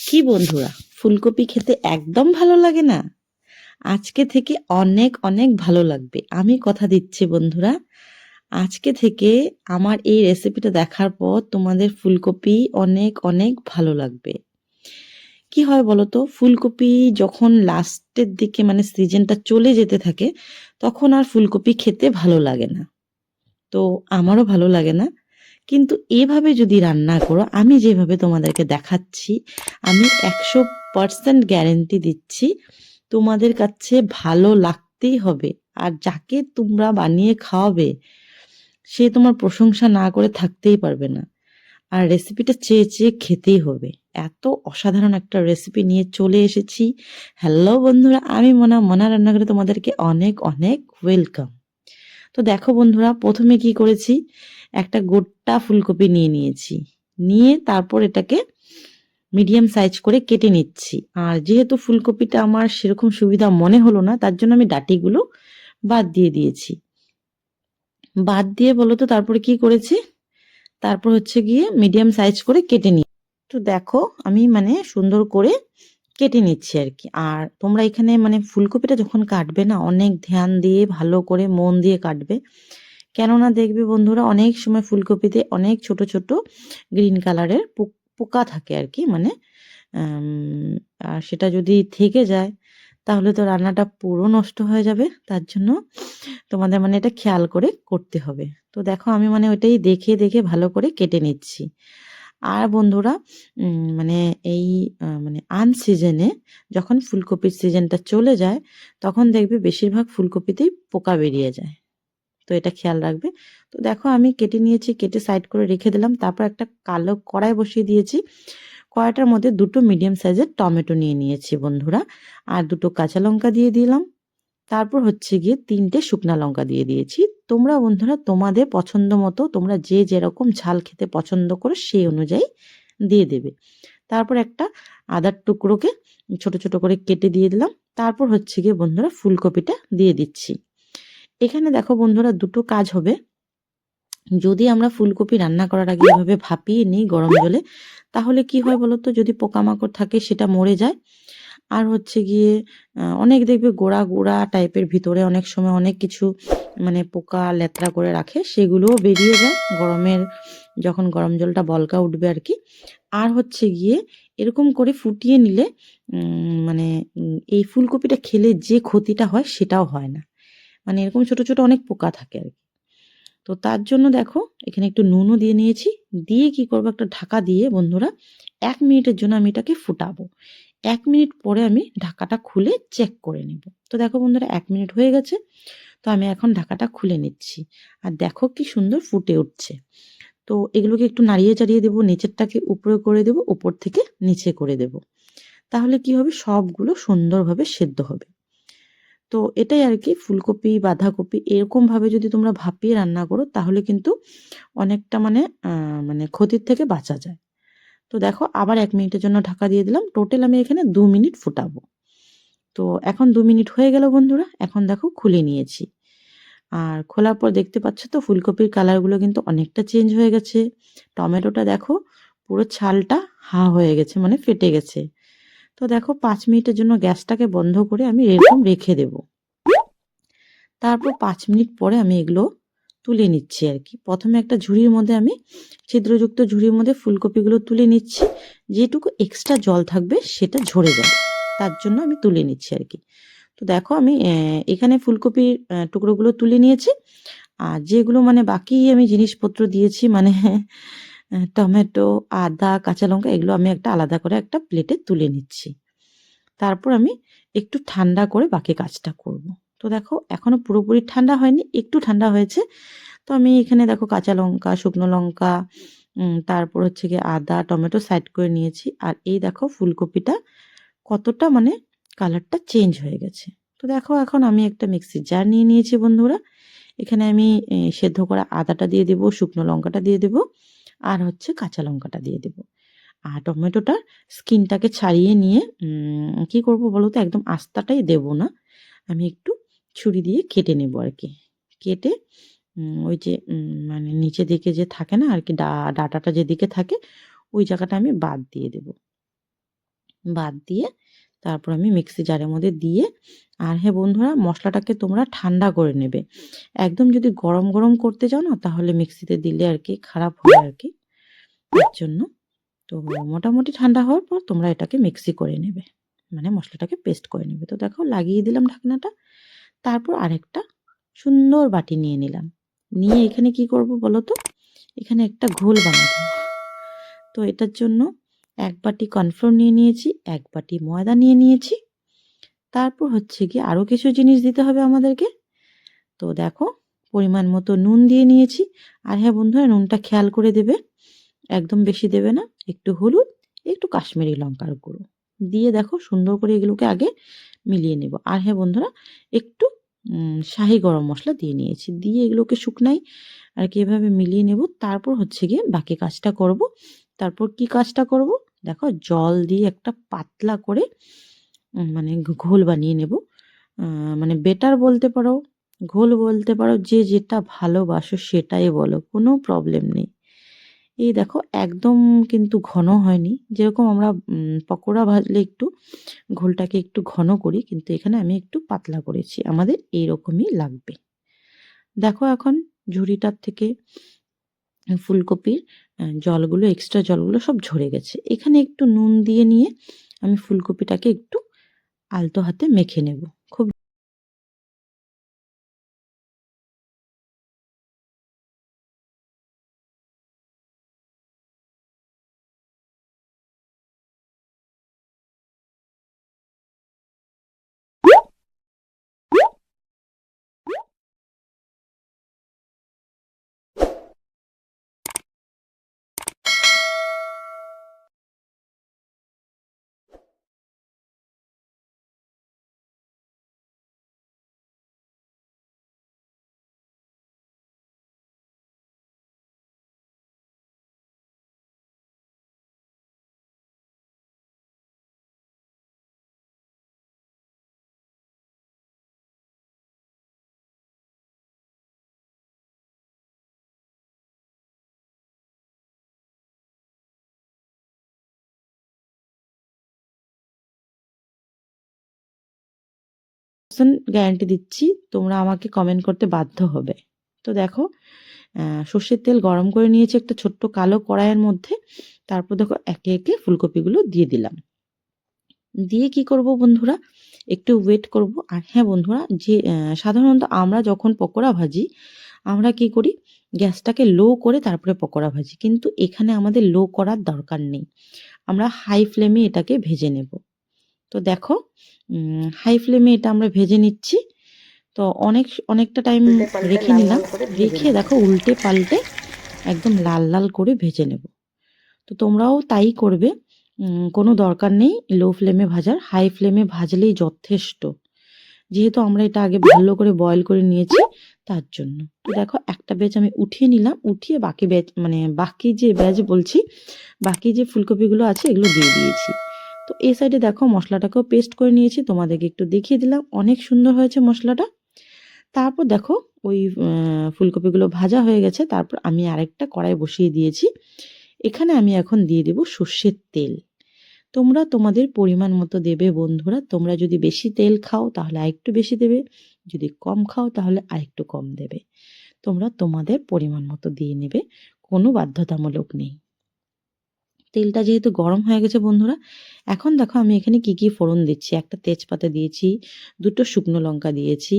কি বন্ধুরা, ফুলকপি খেতে একদম ভালো লাগে না? আজকে থেকে অনেক অনেক ভালো লাগবে, আমি কথা দিচ্ছি বন্ধুরা। আজকে থেকে আমার এই রেসিপিটা দেখার পর তোমাদের ফুলকপি অনেক অনেক ভালো লাগবে। কি হয় বলো তো, ফুলকপি যখন লাস্টের দিকে মানে সিজনটা চলে যেতে থাকে, তখন আর ফুলকপি খেতে ভালো লাগে না। তো আমারও ভালো লাগে না। কিন্তু এভাবে যদি রান্না করো, আমি যেভাবে তোমাদেরকে দেখাচ্ছি, আমি 100% গ্যারেন্টি দিচ্ছি তোমাদের কাছে ভালো লাগতেই হবে। আর যাকে তোমরা বানিয়ে খাওয়াবে, সে তোমার প্রশংসা না করে থাকতেই পারবে না। আর রেসিপিটা চেয়ে চেয়ে খেতেই হবে। এত অসাধারণ একটা রেসিপি নিয়ে চলে এসেছি। হ্যালো বন্ধুরা, আমি মনা রান্নাঘরে তোমাদেরকে অনেক অনেক ওয়েলকাম। তো দেখো বন্ধুরা, প্রথমে কি করেছি, একটা গোটা ফুলকপি নিয়ে নিয়েছি। নিয়ে তারপর এটাকে মিডিয়াম সাইজ করে কেটে নিচ্ছি। আর যেহেতু ফুলকপিটা আমার সেরকম সুবিধা মনে হলো না, তার জন্য আমি ডাঁটিগুলো বাদ দিয়ে দিয়েছি। বাদ দিয়ে বলো তো তারপরে কি করেছি, তারপর হচ্ছে গিয়ে মিডিয়াম সাইজ করে কেটে নিই। তো দেখো আমি মানে সুন্দর করে কেটে নিচ্ছি আর কি। আর তোমরা এখানে মানে ফুলকপিটা যখন কাটবে না, অনেক ধ্যান দিয়ে ভালো করে মন দিয়ে কাটবে। কেননা দেখবে বন্ধুরা, অনেক সময় ফুলকপিতে অনেক ছোট ছোট গ্রিন কালারের পোকা থাকে আর কি, মানে আর সেটা যদি থেকে যায় তাহলে তো রান্নাটা পুরো নষ্ট হয়ে যাবে। তার জন্য তোমাদের মানে এটা খেয়াল করে করতে হবে। তো দেখো আমি মানে ওইটাই দেখে দেখে ভালো করে কেটে নিচ্ছি। আর বন্ধুরা, মানে এই মানে আনসিজনে যখন ফুলকপির সিজনটা চলে যায়, তখন দেখবে বেশিরভাগ ফুলকপিতেই পোকা বেরিয়ে যায়। তো এটা খেয়াল রাখবে। তো দেখো আমি কেটে নিয়েছি, কেটে সাইড করে রেখে দিলাম। তারপর একটা কালো কড়াই বসিয়ে দিয়েছি। কড়াইটার মধ্যে দুটো মিডিয়াম সাইজের টমেটো নিয়ে নিয়েছি বন্ধুরা। আর দুটো কাঁচা লঙ্কা দিয়ে দিলাম। তারপর হচ্ছে গিয়ে 3টে শুকনা লঙ্কা দিয়ে দিয়েছি। তোমরা বন্ধুরা তোমাদের পছন্দ মতো, তোমরা যে যেরকম ঝাল খেতে পছন্দ করো সেই অনুযায়ী দিয়ে দেবে। তারপর একটা আদার টুকরোকে ছোট ছোট করে কেটে দিয়ে দিলাম। তারপর হচ্ছে গিয়ে বন্ধুরা ফুলকপিটা দিয়ে দিচ্ছি। এখানে দেখো বন্ধুরা, দুটো কাজ হবে। যদি আমরা ফুলকপি রান্না করার আগে এভাবে ভাপিয়ে নিই গরম জলে, তাহলে কি হয় বলতো, যদি পোকামাকড় থাকে সেটা মরে যায়। আর হচ্ছে গিয়ে অনেক দেখবে গোড়া গোড়া টাইপের ভিতরে অনেক সময় অনেক কিছু মানে পোকা লেত্রা করে রাখে, সেগুলোও বেরিয়ে যায় গরমের, যখন গরম জলটা বলকা উঠবে আর কি। আর হচ্ছে গিয়ে এরকম করে ফুটিয়ে নিলে মানে এই ফুলকপিটা খেলে যে ক্ষতিটা হয় সেটাও হয় না। মানে এরকম ছোট ছোট অনেক পোকা থাকে আর কি। তো তার জন্য দেখো এখানে একটু নুনও দিয়ে নিয়েছি। দিয়ে কি করবো, একটা ঢাকা দিয়ে বন্ধুরা 1 মিনিটের জন্য আমি এটাকে ফুটাবো। 1 মিনিট পরে আমি ঢাকাটা খুলে চেক করে নেব। তো দেখো বন্ধুরা 1 মিনিট হয়ে গেছে। তো আমি এখন ঢাকাটা খুলে নিচ্ছি। আর দেখো কি সুন্দর ফুটে উঠছে। তো এগুলোকে একটু নাড়িয়ে চাড়িয়ে দেবো, নিচেরটাকে উপরে করে দেবো, উপর থেকে নিচে করে দেব। তাহলে কি হবে, সবগুলো সুন্দরভাবে সেদ্ধ হবে। তো এটাই আর কি, ফুলকপি বাঁধাকপি এরকম ভাবে যদি তোমরা ভাপিয়ে রান্না করো, তাহলে কিন্তু অনেকটা মানে মানে ক্ষতির থেকে বাঁচা যায়। তো দেখো আবার 1 মিনিটের জন্য ঢাকা দিয়ে দিলাম। টোটাল আমি এখানে 2 মিনিট ফুটাবো। তো এখন 2 মিনিট হয়ে গেল বন্ধুরা, এখন দেখো খুলে নিয়েছি। আর খোলার পর দেখতে পাচ্ছ তো ফুলকপির কালারগুলো কিন্তু অনেকটা চেঞ্জ হয়ে গেছে। টমেটোটা দেখো পুরো ছালটা হয়ে গেছে, মানে ফেটে গেছে। তো দেখো 5 মিনিটের জন্য গ্যাসটাকে বন্ধ করে আমি এরকম রেখে দেব। তারপর 5 মিনিট পরে আমি এগুলো তুলে নিচ্ছি আর কি। প্রথমে একটা ঝুড়ির মধ্যে আমি ছিদ্রযুক্ত ঝুড়ির মধ্যে ফুলকপিগুলো তুলে নিচ্ছি। যেটুকু এক্সট্রা জল থাকবে সেটা ঝরে যাবে, তার জন্য আমি তুলে নিচ্ছি আর কি। তো দেখো আমি এখানে ফুলকপির টুকরোগুলো তুলে নিয়েছি। আর যেগুলো মানে বাকি আমি জিনিসপত্র দিয়েছি, মানে টমেটো, আদা, কাঁচা লঙ্কা, এগুলো আমি একটা আলাদা করে একটা প্লেটে তুলে নিচ্ছি। তারপর আমি একটু ঠান্ডা করে বাকি কাজটা করব। তো দেখো এখনো পুরোপুরি ঠান্ডা হয়নি, একটু ঠান্ডা হয়েছে। তো আমি এখানে দেখো কাঁচা লঙ্কা, শুকনো লঙ্কা, তারপর হচ্ছে গিয়ে আদা, টমেটো সাইড করে নিয়েছি। আর এই দেখো ফুলকপিটা কতটা মানে কালারটা চেঞ্জ হয়ে গেছে। তো দেখো এখন আমি একটা মিক্সির জার নিয়ে নিয়েছি বন্ধুরা। এখানে আমি সেদ্ধ করা আদাটা দিয়ে দেবো, শুকনো লঙ্কাটা দিয়ে দেবো, আর হচ্ছে কাঁচা লঙ্কাটা দিয়ে দেবো। আর টমেটোটার স্কিনটাকে ছাড়িয়ে নিয়ে কি করব বলো তো, একদম আস্তাটাই দেব না, আমি একটু ছুরি দিয়ে কেটে নেব আর কি। কেটে ওই যে মানে নিচে দিকে যে থাকে না আর কি, ডাটাটা যেদিকে থাকে ওই জায়গাটা আমি বাদ দিয়ে দেব। বাদ দিয়ে তারপর আমি মিক্সি জারের মধ্যে দিয়ে, আর হ্যাঁ বন্ধুরা, মশলাটাকে তোমরা ঠান্ডা করে নেবে। একদম যদি গরম গরম করতে যাও না, তাহলে মিক্সিতে দিলে আর কি খারাপ হয় আর কি, এর জন্য। তো মোটামুটি ঠান্ডা হওয়ার পর তোমরা এটাকে মিক্সি করে নেবে, মানে মশলাটাকে পেস্ট করে নেবে। তো দেখো লাগিয়ে দিলাম ঢাকনাটা। তারপর আরেকটা সুন্দর বাটি নিয়ে নিলাম। নিয়ে এখানে কি করব বলো তো, এখানে একটা ঘোল বানাবো। তো এটার জন্য 1 বাটি কর্নফ্লোর নিয়ে নিয়েছি, 1 বাটি ময়দা নিয়ে নিয়েছি। তারপর হচ্ছে গিয়ে আরও কিছু জিনিস দিতে হবে আমাদেরকে। তো দেখো পরিমাণ মতো নুন দিয়ে নিয়েছি। আর হ্যাঁ বন্ধুরা, নুনটা খেয়াল করে দেবে, একদম বেশি দেবে না। একটু হলুদ, একটু কাশ্মীরি লঙ্কার গুঁড়ো দিয়ে দেখো সুন্দর করে এগুলোকে আগে মিলিয়ে নেব। আর হ্যাঁ বন্ধুরা, একটু শাহি গরম মশলা দিয়ে নিয়েছি, দিয়ে এগুলোকে শুকনাই আর কি এভাবে মিলিয়ে নেব। তারপর হচ্ছে গিয়ে বাকি কাজটা করব। তারপর কি কাজটা করব দেখো, জল দিয়ে একটা পাতলা করে মানে ঘোল বানিয়ে নেব। মানে বেটার বলতে পারো, ঘোল বলতে পারো, যে যেটা ভালোবাসো সেটাই বলো, কোনো প্রবলেম নেই। এই দেখো একদম কিন্তু ঘন হয়নি, যেরকম আমরা পকোড়া ভাজলে একটু ঘোলটাকে একটু ঘন করি, কিন্তু এখানে আমি একটু পাতলা করেছি, আমাদের এইরকমই লাগবে। দেখো এখন ঝুড়িটার থেকে ফুলকপির জলগুলো, এক্সট্রা জলগুলো সব ঝরে গেছে। এখানে একটু নুন দিয়ে নিয়ে আমি ফুলকপিটাকে একটু আলতো হাতে মেখে নেব। খুব গ্যারান্টি দিচ্ছি, তোমরা আমাকে কমেন্ট করতে বাধ্য হবে। তো দেখো সর্ষের তেল গরম করে নিয়েছি একটা ছোট্ট কালো কড়াইয়ের মধ্যে। তারপর দেখো একে একে ফুলকপিগুলো দিয়ে দিলাম। দিয়ে কি করব বন্ধুরা, একটু ওয়েট করব। আর হ্যাঁ বন্ধুরা, যে সাধারণত আমরা যখন পকোড়া ভাজি, আমরা কি করি, গ্যাসটাকে লো করে তারপরে পকোড়া ভাজি, কিন্তু এখানে আমাদের লো করার দরকার নেই, আমরা হাই ফ্লেমে এটাকে ভেজে নেব। তো দেখো হাই ফ্লেমে এটা আমরা ভেজে নিচ্ছি। তো অনেকটা টাইম রেখে নিলাম, রেখে দেখো উল্টে পাল্টে একদম লাল লাল করে ভেজে নেব। তো তোমরাও তাই করবে, কোনো দরকার নেই লো ফ্লেমে ভাজার, হাই ফ্লেমে ভাজলেই যথেষ্ট, যেহেতু আমরা এটা আগে ভালো করে বয়েল করে নিয়েছি তার জন্য। তো দেখো একটা ব্যাচ আমি উঠিয়ে নিলাম, উঠিয়ে বাকি ব্যাচ মানে বাকি যে ব্যাচ বলছি, বাকি যে ফুলকপিগুলো আছে এগুলো দিয়ে দিয়েছি। তো এই সাইডে দেখো মশলাটাকেও পেস্ট করে নিয়েছি, তোমাদেরকে একটু দেখিয়ে দিলাম, অনেক সুন্দর হয়েছে মশলাটা। তারপর দেখো ওই ফুলকপিগুলো ভাজা হয়ে গেছে, তারপর আমি আরেকটা কড়াই বসিয়ে দিয়েছি। এখানে আমি এখন দিয়ে দেব সর্ষের তেল। তোমরা তোমাদের পরিমাণ মতো দেবে বন্ধুরা, তোমরা যদি বেশি তেল খাও তাহলে আরেকটু বেশি দেবে, যদি কম খাও তাহলে আরেকটু কম দেবে। তোমরা তোমাদের পরিমাণ মতো দিয়ে নেবে, কোনো বাধ্যতামূলক নেই। তেলটা যেহেতু গরম হয়ে গেছে বন্ধুরা, এখন দেখো আমি এখানে কি কি ফোড়ন দিচ্ছি। একটা তেজপাতা দিয়েছি, 2টো শুকনো লঙ্কা দিয়েছি,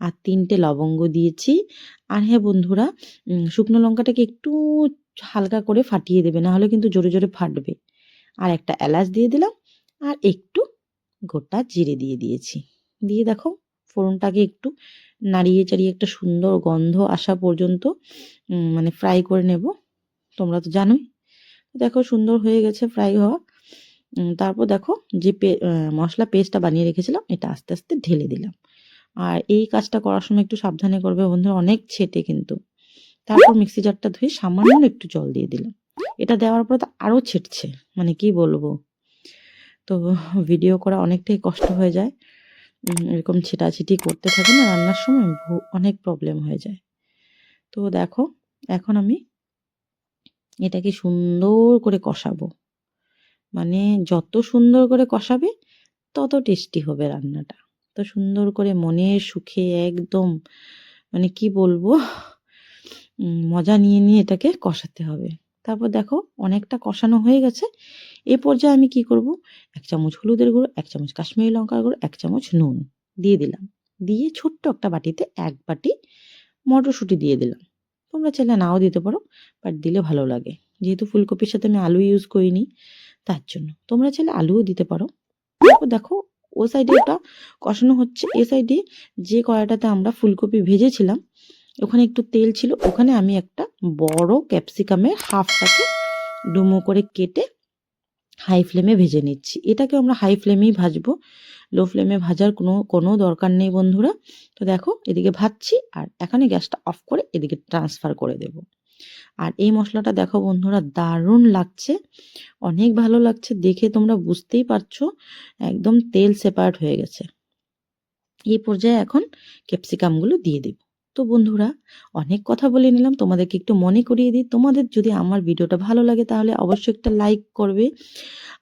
আর 3টে লবঙ্গ দিয়েছি। আর হ্যাঁ বন্ধুরা, শুকনো লঙ্কাটাকে একটু হালকা করে ফাটিয়ে দেবে, না হলে কিন্তু জোরে জোরে ফাটবে। আর একটা এলাচ দিয়ে দিলাম, আর একটু গোটা জিরে দিয়ে দিয়েছি। দিয়ে দেখো ফোড়নটাকে একটু নাড়িয়ে চাড়িয়ে একটা সুন্দর গন্ধ আসা পর্যন্ত মানে ফ্রাই করে নেব। তোমরা তো জানোই। দেখো সুন্দর হয়ে গেছে ফ্রাই হওয়া। তারপর দেখো যে মশলা পেস্টটা বানিয়ে রেখেছিলাম এটা আস্তে আস্তে ঢেলে দিলাম। আর এই কাজটা করার সময় একটু সাবধানে করবে বন্ধুরা, অনেক ছেটে কিন্তু। তারপর মিক্সি জারটা ধুয়ে সামান্য একটু জল দিয়ে দিলাম। এটা দেওয়ার পর তো আরও ছেটছে, মানে কি বলবো। তো ভিডিও করা অনেকটাই কষ্ট হয়ে যায়, এরকম ছেটাছেটি করতে থাকে না রান্নার সময়, অনেক প্রবলেম হয়ে যায়। তো দেখো এখন আমি এটাকে সুন্দর করে কষাবো। মানে যত সুন্দর করে কষাবে তত টেস্টি হবে রান্নাটা। তো সুন্দর করে মনের সুখে একদম মানে কি বলবো মজা নিয়ে নিয়ে এটাকে কষাতে হবে। তারপর দেখো অনেকটা কষানো হয়ে গেছে। এ পর্যায়ে আমি কি করব, ১ চামচ হলুদের গুঁড়ো, ১ চামচ কাশ্মীরি লঙ্কার গুঁড়ো, ১ চামচ নুন দিয়ে দিলাম। দিয়ে ছোট্ট একটা বাটিতে ১ বাটি মটরশুঁটি দিয়ে দিলাম। তোমরা চাইলে নাও দিতে পারো, বাট দিলে ভালো লাগে। যেহেতু ফুলকপির সাথে আমি আলু ইউজ করিনি তার জন্য। তোমরা চাইলে আলুও দিতে পারো। তারপর দেখো ও সাইডে ওটা কষানো হচ্ছে, এ সাইডে যে কড়াইটাতে আমরা ফুলকপি ভেজেছিলাম ওখানে একটু তেল ছিল, ওখানে আমি একটা বড় ক্যাপসিকামের হাফটাকে ডুমো করে কেটে হাই ফ্লেমে ভেজে নিচ্ছি। এটাকে আমরা হাই ফ্লেমেই ভাজবো, লো ফ্লেমে ভাজার কোনো দরকার নেই বন্ধুরা। তো দেখো এদিকে ভাজছি আর এখানে গ্যাসটা অফ করে এদিকে ট্রান্সফার করে দেব। আর এই মশলাটা দেখো বন্ধুরা দারুণ লাগছে, অনেক ভালো লাগছে দেখে, তোমরা বুঝতেই পারছো একদম তেল সেপারেট হয়ে গেছে। এই পর্যায়ে এখন ক্যাপসিকামগুলো দিয়ে দেব। তো বন্ধুরা অনেক কথা বলে নিলাম, তোমাদেরকে একটু মনে করিয়ে দিই, তোমাদের যদি আমার ভিডিওটা ভালো লাগে তাহলে অবশ্যই একটা লাইক করবে,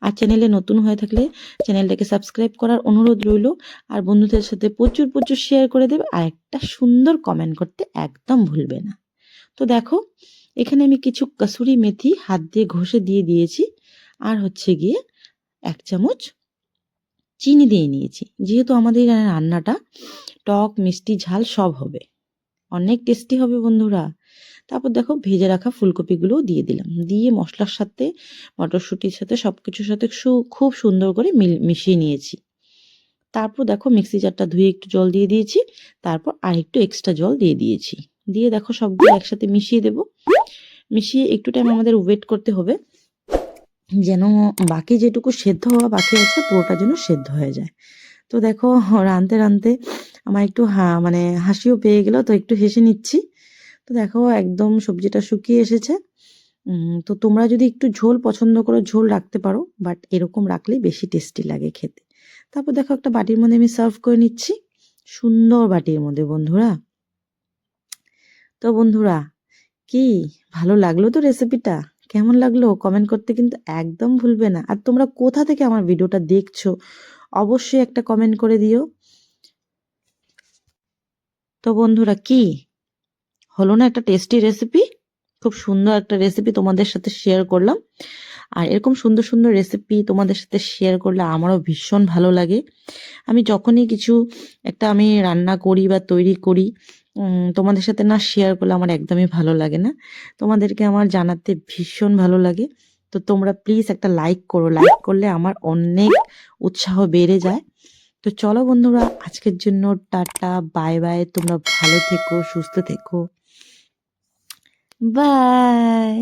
আর চ্যানেলে নতুন হয়ে থাকলে চ্যানেলটাকে সাবস্ক্রাইব করার অনুরোধ রইল, আর বন্ধুদের সাথে প্রচুর প্রচুর শেয়ার করে দেবে, আর একটা সুন্দর কমেন্ট করতে একদম ভুলবে না। তো দেখো এখানে আমি কিছু কসুরি মেথি হাত দিয়ে ঘষে দিয়ে দিয়েছি, আর হচ্ছে গিয়ে 1 চামচ চিনি দিয়ে নিয়েছি। যেহেতু আমাদের রান্নাটা টক মিষ্টি ঝাল সব হবে, অনেক টেস্টি হবে বন্ধুরা। তারপর দেখো ভেজে রাখা ফুলকপিগুলোও দিয়ে দিলাম, দিয়ে মশলার সাথে মটরশুঁটির সাথে সব কিছুর সাথে খুব সুন্দর করে মিশিয়ে নিয়েছি। তারপর দেখো মিক্সি জারটা ধুয়ে একটু জল দিয়ে দিয়েছি, তারপর আর একটু এক্সট্রা জল দিয়ে দিয়েছি, দিয়ে দেখো সবগুলো একসাথে মিশিয়ে দেব। মিশিয়ে একটু টাইম আমাদের ওয়েট করতে হবে যেন বাকি যেটুকু সেদ্ধ হওয়া বাকি আছে পুরোটা যেন সেদ্ধ হয়ে যায়। তো দেখো রাঁধতে রাঁধতে আমার একটু মানে হাসিও পেয়ে গেল, তো একটু হেসে নিচ্ছি। তো দেখো একদম সবজিটা শুকিয়ে এসেছে। তো তোমরা যদি একটু ঝোল পছন্দ করো ঝোল রাখতে পারো, বাট এরকম রাখলেই বেশি টেস্টি লাগে খেতে। তারপর দেখো একটা বাটির মধ্যে আমি সার্ভ করে নিচ্ছি, সুন্দর বাটির মধ্যে বন্ধুরা। তো বন্ধুরা কি ভালো লাগলো তো রেসিপিটা? কেমন লাগলো কমেন্ট করতে কিন্তু একদম ভুলবে না। আর তোমরা কোথা থেকে আমার ভিডিওটা দেখছো অবশ্যই একটা কমেন্ট করে দিও। তো বন্ধুরা কি হলো না একটা টেস্টি রেসিপি? খুব সুন্দর একটা রেসিপি তোমাদের সাথে শেয়ার করলাম। আর এরকম সুন্দর সুন্দর রেসিপি তোমাদের সাথে শেয়ার করলে আমারও ভীষণ ভালো লাগে। আমি যখনই কিছু একটা আমি রান্না করি বা তৈরি করি তোমাদের সাথে না শেয়ার করলে আমার একদমই ভালো লাগে না। তোমাদেরকে আমার জানাতে ভীষণ ভালো লাগে। তো তোমরা প্লিজ একটা লাইক করো, লাইক করলে আমার অনেক উৎসাহ বেড়ে যায়। তো চলো বন্ধুরা আজকের জন্য টাটা বাই বাই, তোমরা ভালো থেকো সুস্থ থেকো, বাই।